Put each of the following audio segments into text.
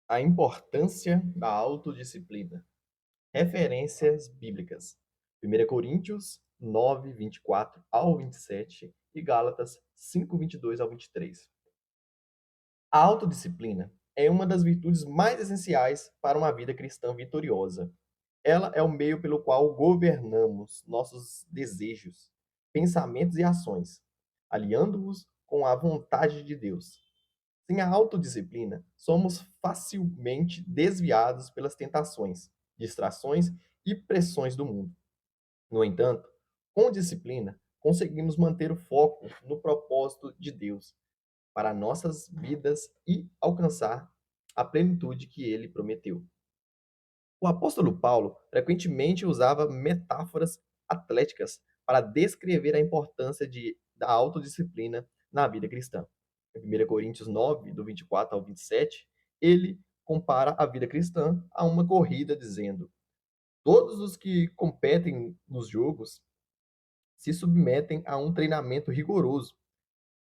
A importância da autodisciplina. Referências bíblicas. 1 Coríntios 9, 24 ao 27 e Gálatas 5, 22 ao 23. A autodisciplina é uma das virtudes mais essenciais para uma vida cristã vitoriosa. Ela é o meio pelo qual governamos nossos desejos, pensamentos e ações, aliando-os com a vontade de Deus. Sem a autodisciplina, somos facilmente desviados pelas tentações, distrações e pressões do mundo. No entanto, com disciplina, conseguimos manter o foco no propósito de Deus para nossas vidas e alcançar a plenitude que ele prometeu. O apóstolo Paulo frequentemente usava metáforas atléticas para descrever a importância da autodisciplina na vida cristã. Em 1 Coríntios 9, do 24 ao 27, ele compara a vida cristã a uma corrida, dizendo: todos os que competem nos jogos se submetem a um treinamento rigoroso.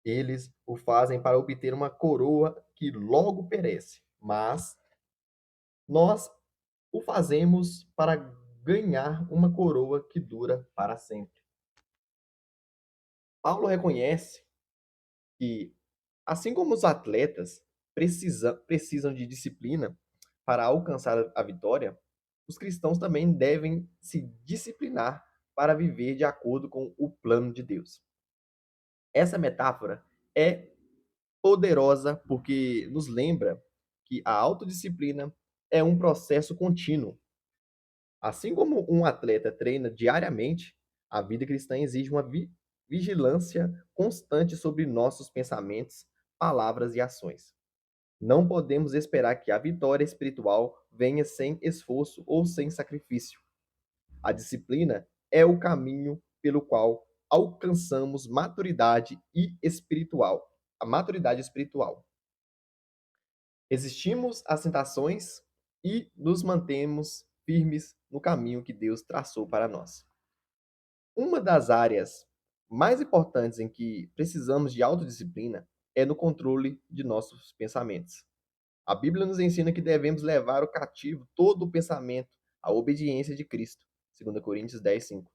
Eles o fazem para obter uma coroa que logo perece, mas nós o fazemos para ganhar uma coroa que dura para sempre. Paulo reconhece que, assim como os atletas precisam de disciplina para alcançar a vitória, os cristãos também devem se disciplinar para viver de acordo com o plano de Deus. Essa metáfora é poderosa porque nos lembra que a autodisciplina é um processo contínuo. Assim como um atleta treina diariamente, a vida cristã exige uma vigilância constante sobre nossos pensamentos, palavras e ações. Não podemos esperar que a vitória espiritual venha sem esforço ou sem sacrifício. A disciplina é o caminho pelo qual alcançamos a maturidade espiritual. Resistimos às tentações e nos mantemos firmes no caminho que Deus traçou para nós. Uma das áreas mais importantes em que precisamos de autodisciplina é no controle de nossos pensamentos. A Bíblia nos ensina que devemos levar o cativo todo o pensamento à obediência de Cristo. 2 Coríntios 10, 5.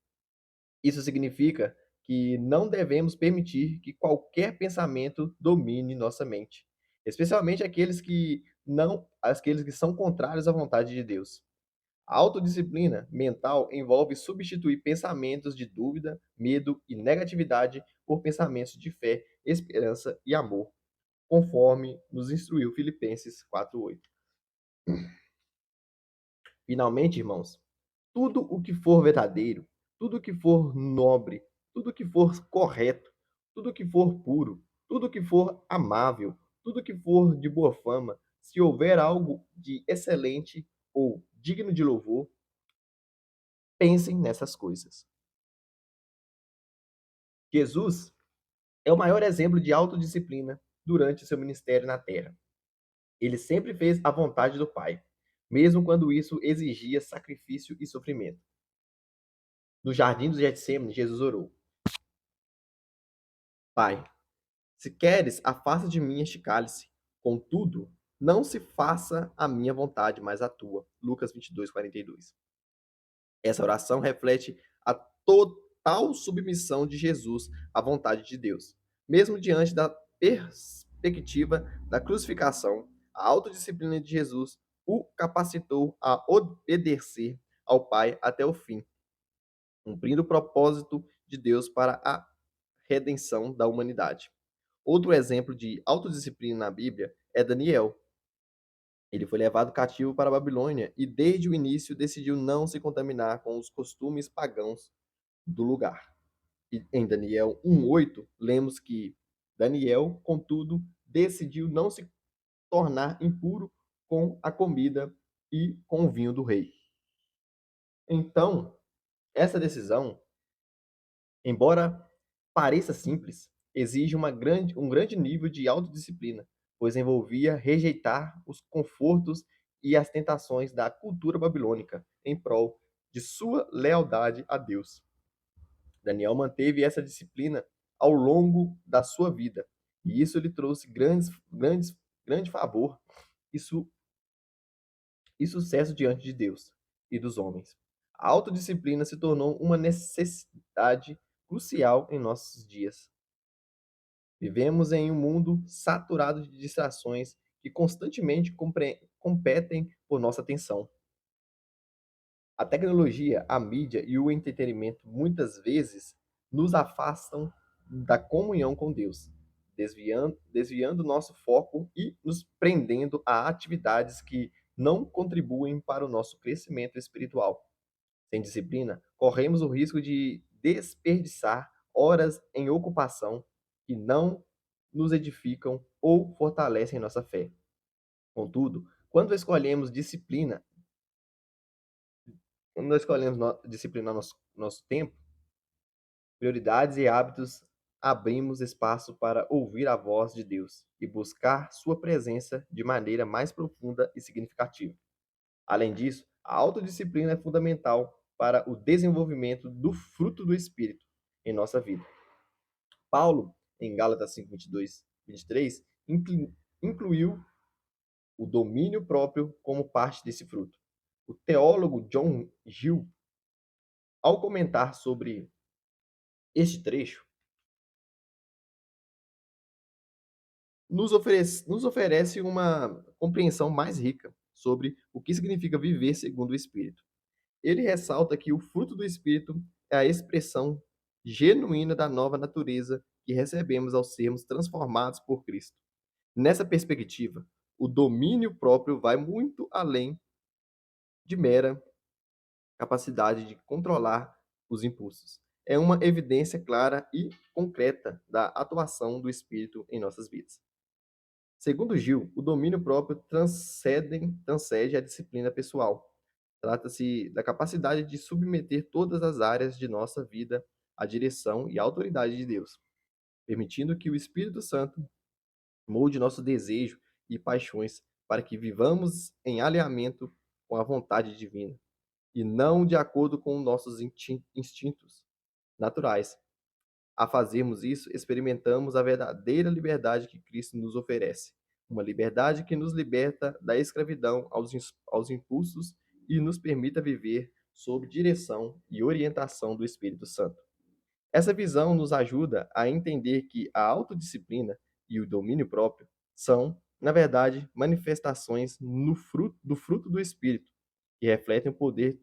Isso significa que não devemos permitir que qualquer pensamento domine nossa mente, especialmente aqueles que são contrários à vontade de Deus. A autodisciplina mental envolve substituir pensamentos de dúvida, medo e negatividade por pensamentos de fé, esperança e amor, conforme nos instruiu Filipenses 4:8. Finalmente, irmãos, tudo o que for verdadeiro, tudo o que for nobre, tudo o que for correto, tudo o que for puro, tudo o que for amável, tudo o que for de boa fama, se houver algo de excelente ou digno de louvor, pensem nessas coisas. Jesus é o maior exemplo de autodisciplina durante seu ministério na terra. Ele sempre fez a vontade do Pai, mesmo quando isso exigia sacrifício e sofrimento. No jardim do Getsêmani, Jesus orou: Pai, se queres, afasta de mim este cálice. Contudo, não se faça a minha vontade, mas a tua. Lucas 22, 42. Essa oração reflete a total submissão de Jesus à vontade de Deus. Mesmo diante da perspectiva da crucificação, a autodisciplina de Jesus o capacitou a obedecer ao Pai até o fim, cumprindo o propósito de Deus para a redenção da humanidade. Outro exemplo de autodisciplina na Bíblia é Daniel. Ele foi levado cativo para a Babilônia e, desde o início, decidiu não se contaminar com os costumes pagãos do lugar. E em Daniel 1:8, lemos que Daniel, contudo, decidiu não se tornar impuro com a comida e com o vinho do rei. Então, essa decisão, embora pareça simples, exige um grande nível de autodisciplina, pois envolvia rejeitar os confortos e as tentações da cultura babilônica em prol de sua lealdade a Deus. Daniel manteve essa disciplina ao longo da sua vida, e isso lhe trouxe grande favor. Isso e sucesso diante de Deus e dos homens. A autodisciplina se tornou uma necessidade crucial em nossos dias. Vivemos em um mundo saturado de distrações que constantemente competem por nossa atenção. A tecnologia, a mídia e o entretenimento muitas vezes nos afastam da comunhão com Deus, desviando nosso foco e nos prendendo a atividades que não contribuem para o nosso crescimento espiritual. Sem disciplina, corremos o risco de desperdiçar horas em ocupação que não nos edificam ou fortalecem nossa fé. Contudo, quando nós escolhemos disciplinar nosso tempo, prioridades e hábitos, abrimos espaço para ouvir a voz de Deus e buscar sua presença de maneira mais profunda e significativa. Além disso, a autodisciplina é fundamental para o desenvolvimento do fruto do Espírito em nossa vida. Paulo, em Gálatas 5, 22, 23, incluiu o domínio próprio como parte desse fruto. O teólogo John Gill, ao comentar sobre este trecho, nos oferece uma compreensão mais rica sobre o que significa viver segundo o Espírito. Ele ressalta que o fruto do Espírito é a expressão genuína da nova natureza que recebemos ao sermos transformados por Cristo. Nessa perspectiva, o domínio próprio vai muito além de mera capacidade de controlar os impulsos. É uma evidência clara e concreta da atuação do Espírito em nossas vidas. Segundo Gil, o domínio próprio transcende a disciplina pessoal. Trata-se da capacidade de submeter todas as áreas de nossa vida à direção e autoridade de Deus, permitindo que o Espírito Santo molde nosso desejo e paixões para que vivamos em alinhamento com a vontade divina e não de acordo com nossos instintos naturais. A fazermos isso, experimentamos a verdadeira liberdade que Cristo nos oferece, uma liberdade que nos liberta da escravidão aos impulsos e nos permita viver sob direção e orientação do Espírito Santo. Essa visão nos ajuda a entender que a autodisciplina e o domínio próprio são, na verdade, manifestações do fruto do Espírito, que refletem o poder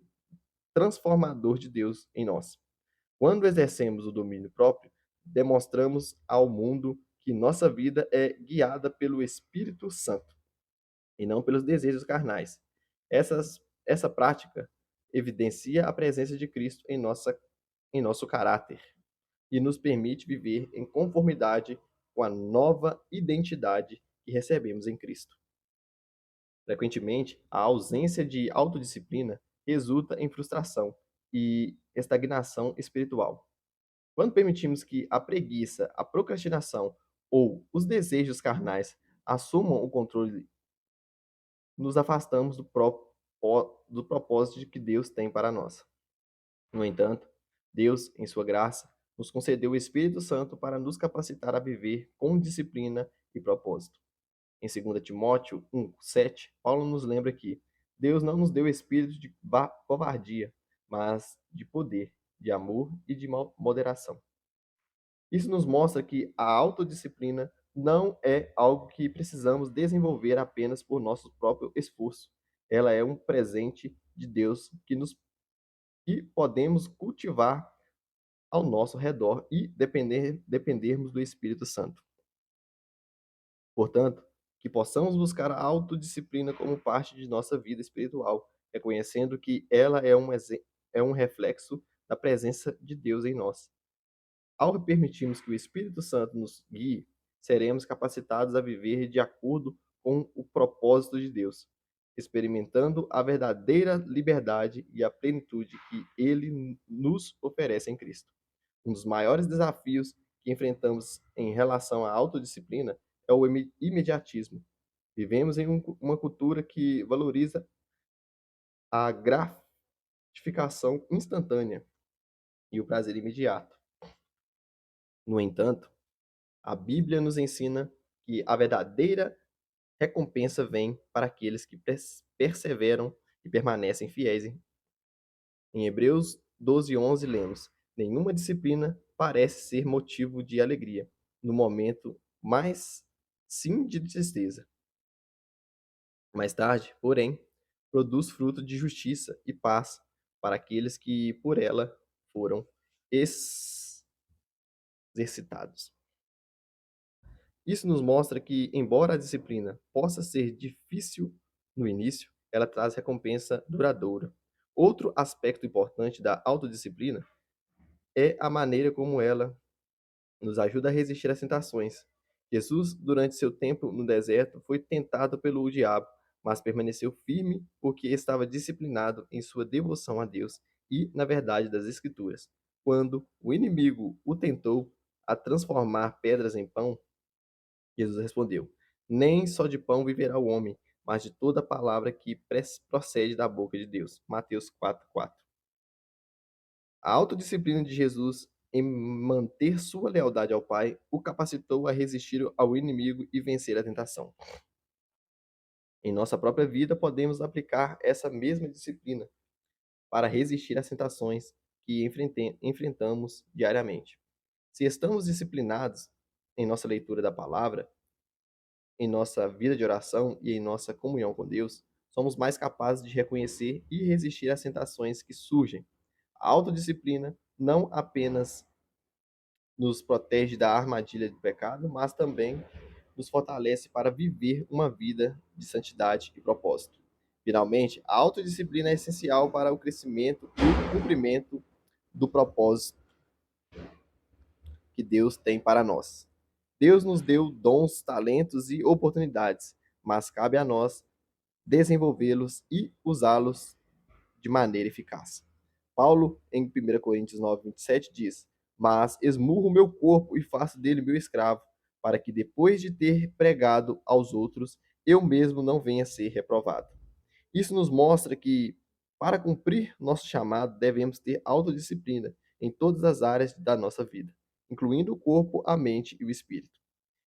transformador de Deus em nós. Quando exercemos o domínio próprio, demonstramos ao mundo que nossa vida é guiada pelo Espírito Santo e não pelos desejos carnais. Essa prática evidencia a presença de Cristo em nosso caráter e nos permite viver em conformidade com a nova identidade que recebemos em Cristo. Frequentemente, a ausência de autodisciplina resulta em frustração e estagnação espiritual. Quando permitimos que a preguiça, a procrastinação ou os desejos carnais assumam o controle, nos afastamos do propósito que Deus tem para nós. No entanto, Deus, em sua graça, nos concedeu o Espírito Santo para nos capacitar a viver com disciplina e propósito. Em 2 Timóteo 1:7, Paulo nos lembra que Deus não nos deu espírito de covardia, mas de poder, de amor e de moderação. Isso nos mostra que a autodisciplina não é algo que precisamos desenvolver apenas por nosso próprio esforço. Ela é um presente de Deus que podemos cultivar ao nosso redor e dependermos do Espírito Santo. Portanto, que possamos buscar a autodisciplina como parte de nossa vida espiritual, reconhecendo que ela é um reflexo da presença de Deus em nós. Ao permitirmos que o Espírito Santo nos guie, seremos capacitados a viver de acordo com o propósito de Deus, experimentando a verdadeira liberdade e a plenitude que Ele nos oferece em Cristo. Um dos maiores desafios que enfrentamos em relação à autodisciplina é o imediatismo. Vivemos em uma cultura que valoriza a gratificação instantânea e o prazer imediato. No entanto, a Bíblia nos ensina que a verdadeira recompensa vem para aqueles que perseveram e permanecem fiéis. Em Hebreus 12:11 lemos: nenhuma disciplina parece ser motivo de alegria no momento, mas sim de tristeza. Mais tarde, porém, produz fruto de justiça e paz para aqueles que por ela foram exercitados. Isso nos mostra que, embora a disciplina possa ser difícil no início, ela traz recompensa duradoura. Outro aspecto importante da autodisciplina é a maneira como ela nos ajuda a resistir às tentações. Jesus, durante seu tempo no deserto, foi tentado pelo diabo, mas permaneceu firme porque estava disciplinado em sua devoção a Deus e na verdade das Escrituras. Quando o inimigo o tentou a transformar pedras em pão, Jesus respondeu: nem só de pão viverá o homem, mas de toda palavra que procede da boca de Deus. Mateus 4:4. A autodisciplina de Jesus em manter sua lealdade ao Pai o capacitou a resistir ao inimigo e vencer a tentação. Em nossa própria vida, podemos aplicar essa mesma disciplina para resistir às tentações que enfrentamos diariamente. Se estamos disciplinados em nossa leitura da palavra, em nossa vida de oração e em nossa comunhão com Deus, somos mais capazes de reconhecer e resistir às tentações que surgem. A autodisciplina não apenas nos protege da armadilha do pecado, mas também nos fortalece para viver uma vida de santidade e propósito. Finalmente, a autodisciplina é essencial para o crescimento e o cumprimento do propósito que Deus tem para nós. Deus nos deu dons, talentos e oportunidades, mas cabe a nós desenvolvê-los e usá-los de maneira eficaz. Paulo, em 1 Coríntios 9:27, diz: mas esmurro meu corpo e faço dele meu escravo, para que depois de ter pregado aos outros, eu mesmo não venha a ser reprovado. Isso nos mostra que, para cumprir nosso chamado, devemos ter autodisciplina em todas as áreas da nossa vida, incluindo o corpo, a mente e o espírito.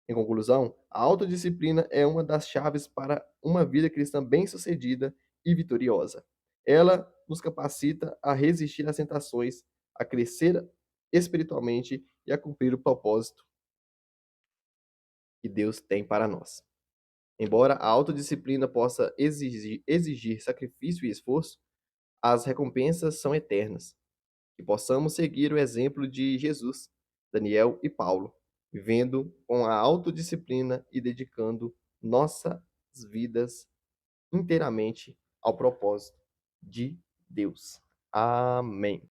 Em conclusão, a autodisciplina é uma das chaves para uma vida cristã bem-sucedida e vitoriosa. Ela nos capacita a resistir às tentações, a crescer espiritualmente e a cumprir o propósito que Deus tem para nós. Embora a autodisciplina possa exigir sacrifício e esforço, as recompensas são eternas. Que possamos seguir o exemplo de Jesus, Daniel e Paulo, vivendo com a autodisciplina e dedicando nossas vidas inteiramente ao propósito de Deus. Amém.